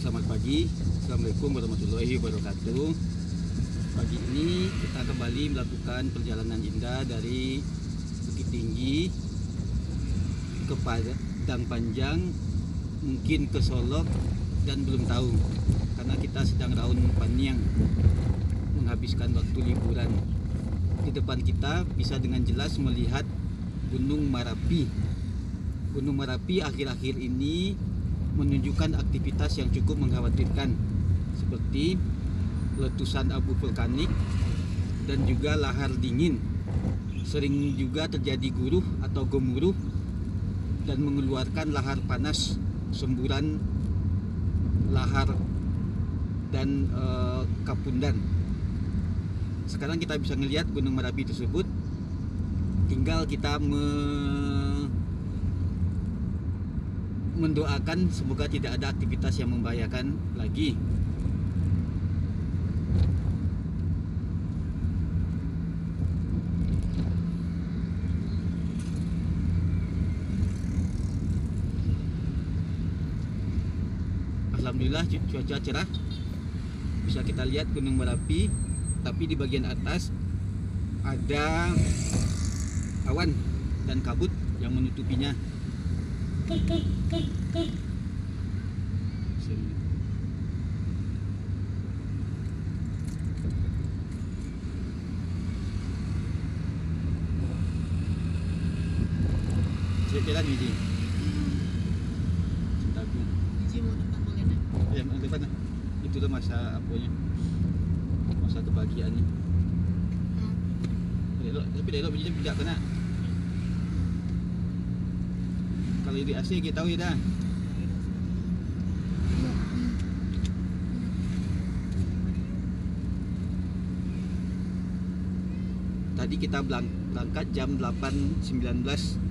Selamat pagi, Assalamualaikum warahmatullahi wabarakatuh. Pagi ini kita kembali melakukan perjalanan indah dari Bukit Tinggi ke Padang Panjang, mungkin ke Solok dan belum tahu, karena kita sedang raun paniang menghabiskan waktu liburan. Di depan kita bisa dengan jelas melihat Gunung Merapi. Gunung Merapi akhir-akhir ini menunjukkan aktivitas yang cukup mengkhawatirkan, seperti letusan abu vulkanik dan juga lahar dingin. Sering juga terjadi guruh atau gemuruh dan mengeluarkan lahar panas, semburan lahar dan kapundan. Sekarang kita bisa melihat Gunung Merapi tersebut. Tinggal kita mendoakan semoga tidak ada aktivitas yang membahayakan lagi. Alhamdulillah cuaca cerah, bisa kita lihat Gunung Merapi, tapi di bagian atas ada awan dan kabut yang menutupinya. Jalan biji. Cintaku. Biji mau depan boleh nak? Ya, depan lah. Itu tuh masa apanya? Masa kebahagiaannya. Tapi delok bijinya bijak kena. Kalau di AC kita tahu ya dah. Tadi kita berangkat jam 8.19.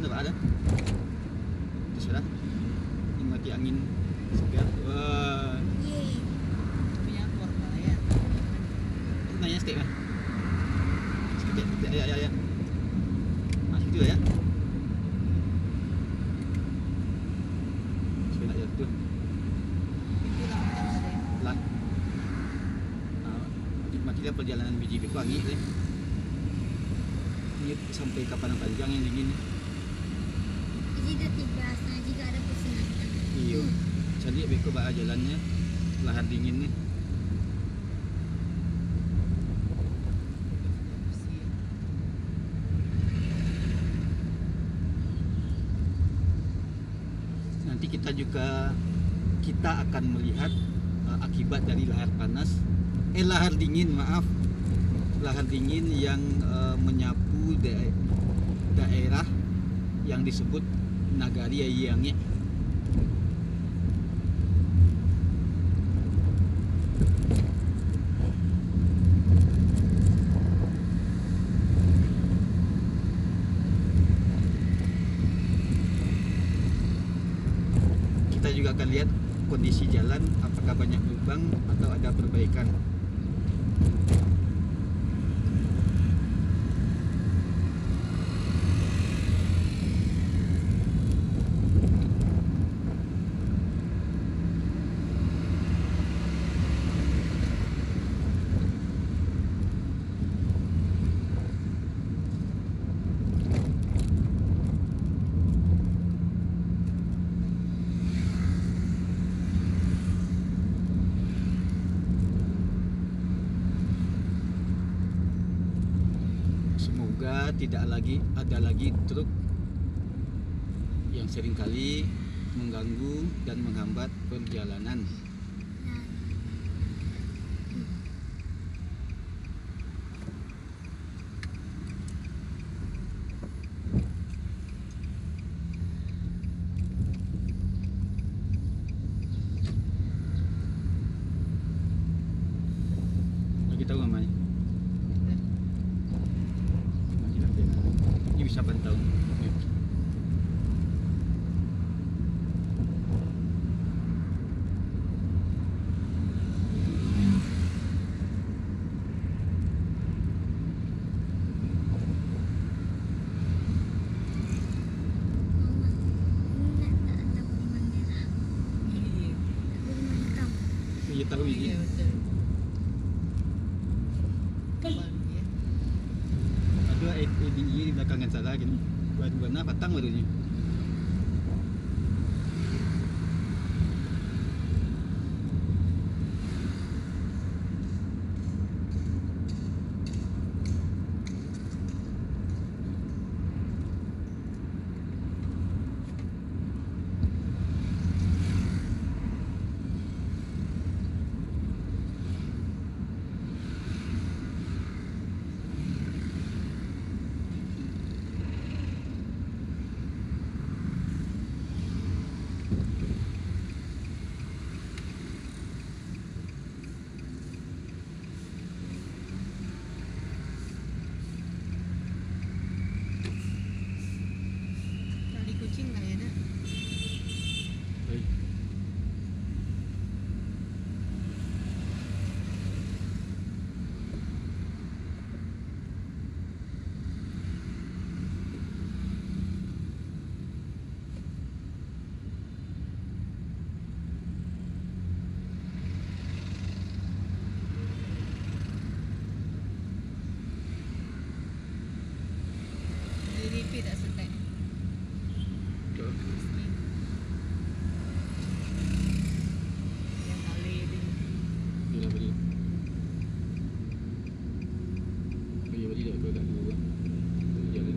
Ada itu sudah nikmati angin segar. Wah, Punya portal ya. nanya sedikit mah sedikit ya masih itu ya sudah ya tuh Itu lah macam ada. lah. Nikmatilah perjalanan biji wangi deh. Ini sampai kapan panjang yang dingin. Jadi dah tiba, jika ada pesanan. Iya, jadi beko bawa jalannya lahar dingin nih. Nanti kita akan melihat akibat dari lahar lahar dingin yang menyapu daerah yang disebut Nagari Yayangnya. Kita juga akan lihat kondisi jalan, apakah banyak lubang atau ada perbaikan. Semoga tidak ada lagi truk yang seringkali mengganggu dan menghambat perjalanan. Lagi tahu namanya? Saya pantau. Okay. Iya. Dia tahu Iya ini. betul. Baru ya. Ada ADE di belakangan salah gini. Warna patang barunya. Tali kucing nggak ya nak? Baik. Dia repeat tak setek? Betul. Yang tali dia. Dia dah beli. Beli dah kau kat dulu. Jalan.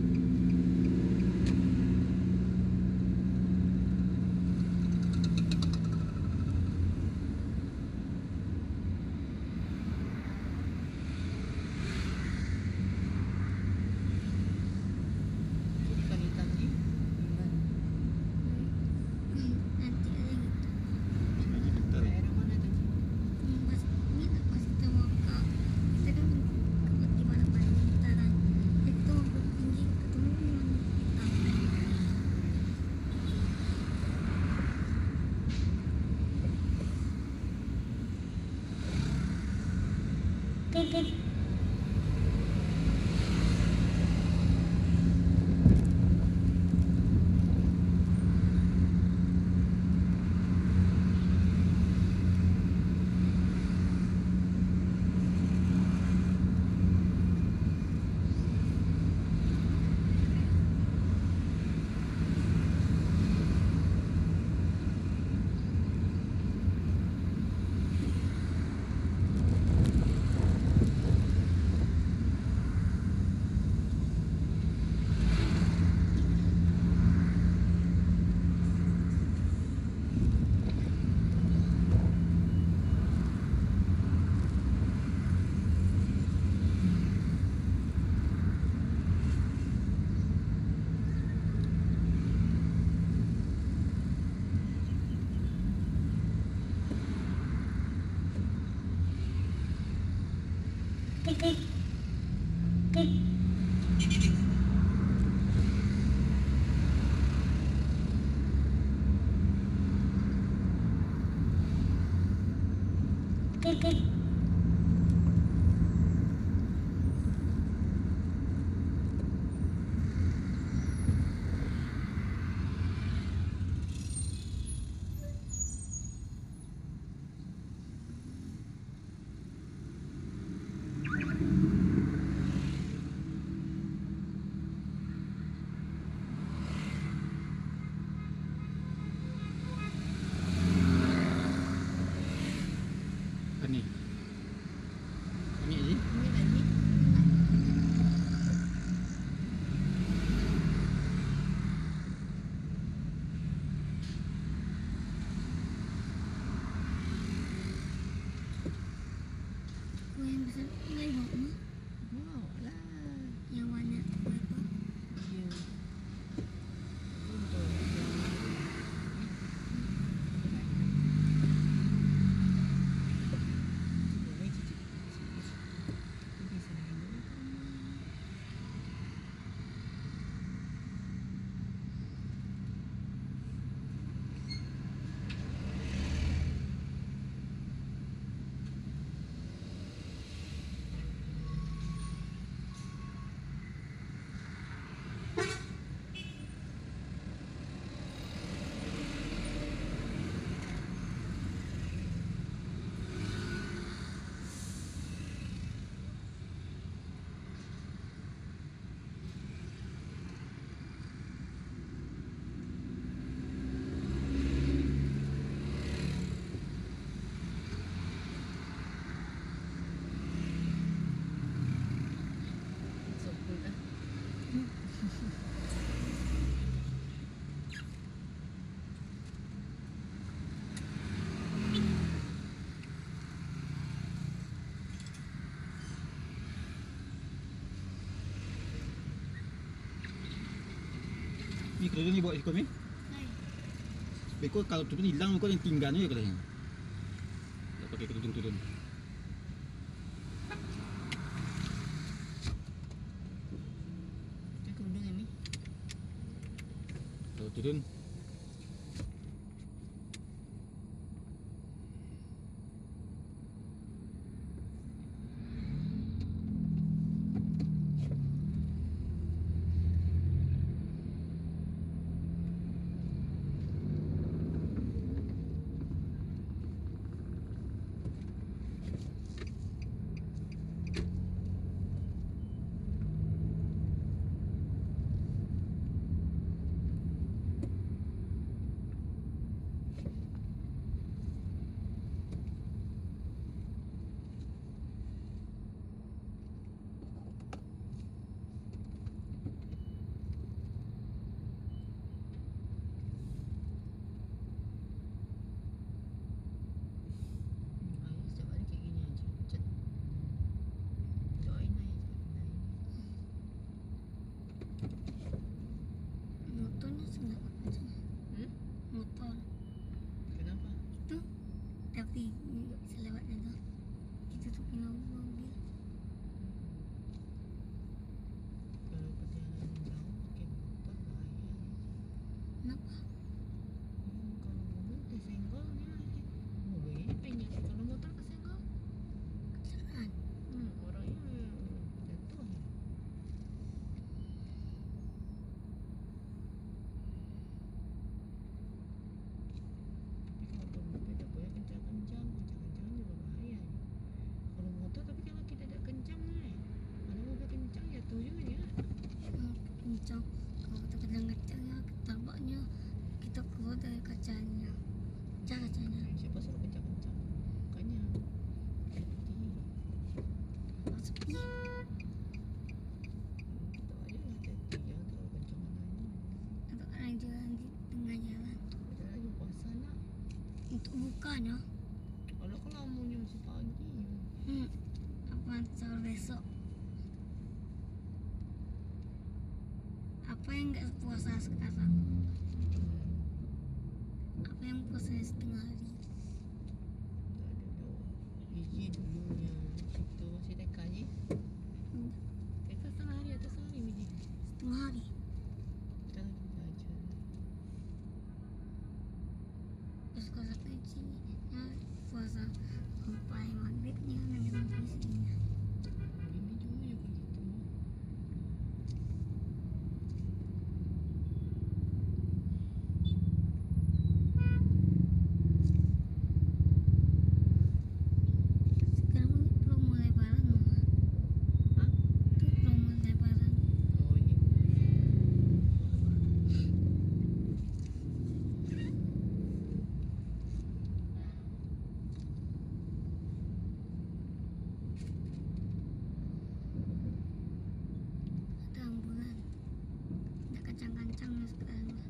Bukan hitam ni. Memang. Nanti ada gitu. Lagi bentar. Daerah mana tu? Pas ini tak pas kita mau ke kita kan ke di mana mana kita kan. Kita mau ke tinggi ketemu dengan hitam. Ni. Ni je. Ini lagi. Kue yang besar nggak bawa mah. Wow lah. Yang warna apa? Ya. Betul. turun ni bawa ikut ni. Hai. Beko kalau turun hilang kau yang tinggal ni katanya. Tak pakai kerudung turun. Pakai kerudung ni. Kalau turun Ayah setiap hari kayak gini aja. Cet. Doain aja. Motornya senang macamnya. Motor Kenapa? itu tapi nggak bisa lewat itu. Itu tuh punya mobil. Kalau perjalanan jauh pakai motor bahaya. Kenapa? Kalau mobil tersenggol dia. Mobilnya penyet. Kalau motor kesenggol, Kecelakaan. orangnya jatuh. Tapi kalau mobil tak boleh kencang-kencang. Kencang-kencang juga bahaya. Kalau motor tapi kalau kita tak kencang kalau mobil kencang jatuh juga dia. Kencang. Kalau kita kencang-kencangnya, ketabaknya kita keluar dari kacanya. Kacanya. Siapa suruh kencang-kencang? Makanya hati-hati. Kalau sepi, Kita aja lah hati-hati. Jangan terlalu kencang mananya. ada orang jalan di tengah jalan. Ada lagi puasa nak. Untuk bukanya, Kalau lampunya masih pagi. apa sahur besok? Apa yang nggak puasa sekarang? Apa yang puasanya setengah hari? Tak ada dah. Biji dulunya. Itu masih TK je. TK setengah hari atau sehari biji. Setengah hari. Kita lagi belajar. Terus kalau kecilnya puasa sampai maghribnya minum isinya. Ini juga gitu. Sekarang ini promo lebaran mama. Hah? Itu promo lebaran. Oh iya. Ada ambulan. Ada kacang-kacangnya sekarang lah.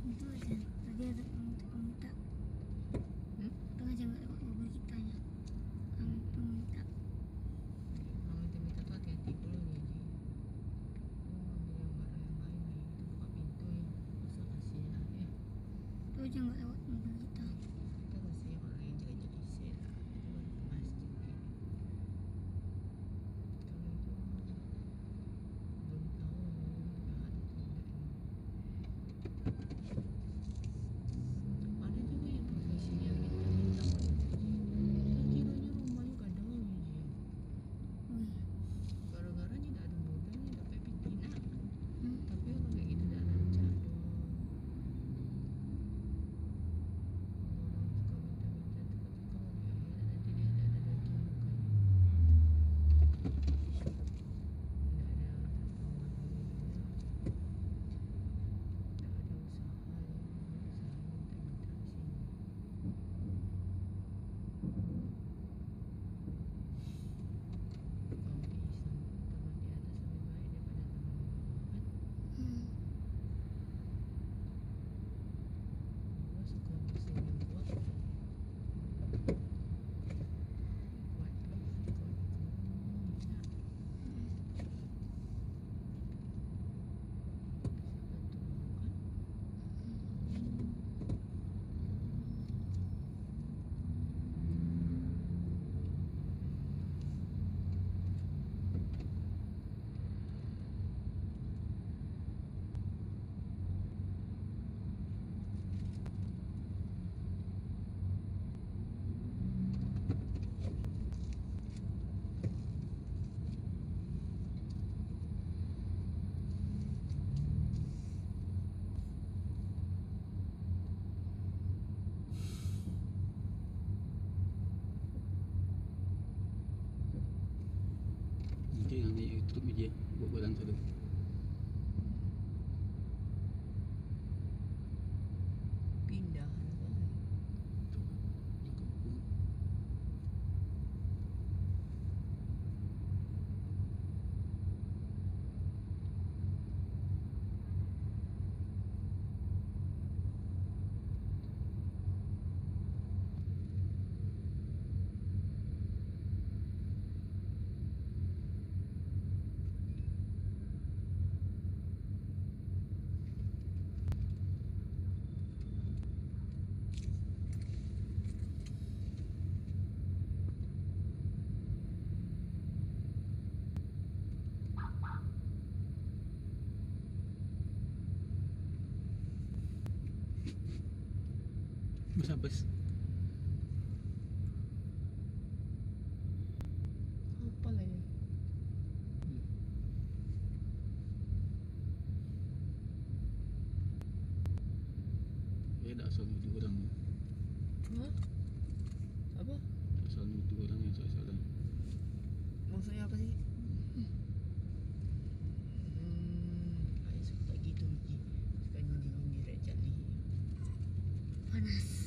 Itu aja. Tadi ada peminta. Itu aja nggak lewat mobil kitanya. Peminta. Kalau kita minta tuh hati-hati dulu nih Ji. Ambil yang barang yang lain nih. Kita buka pintu ya. Masa kasih lah ya. Itu aja nggak lewat mobil kita. Kita kasih yang orang yang jaga-jaga isi lah. Itu baru ke masjid kayak. Kalau itu belum tahu jahat atau enggak ini. Ada juga yang profesinya minta-minta orang Ji. Kiranya rumahnya kadang Ji. Wih. Gara-gara tidak ada modalnya dapat betina. Hmm. Tapi orang kayak gitu tidak lancar doang. je buat barang selalu. Pindah apa? Di kampung. Bes. Apa lagi? Ya tak asal nuduh orang. Hah? Apa? Tak asal nuduh orang yang salah-salah. Maksudnya apa sih? Saya suka gitu Ji. Suka nyindir-nyindir Ejali. Panas.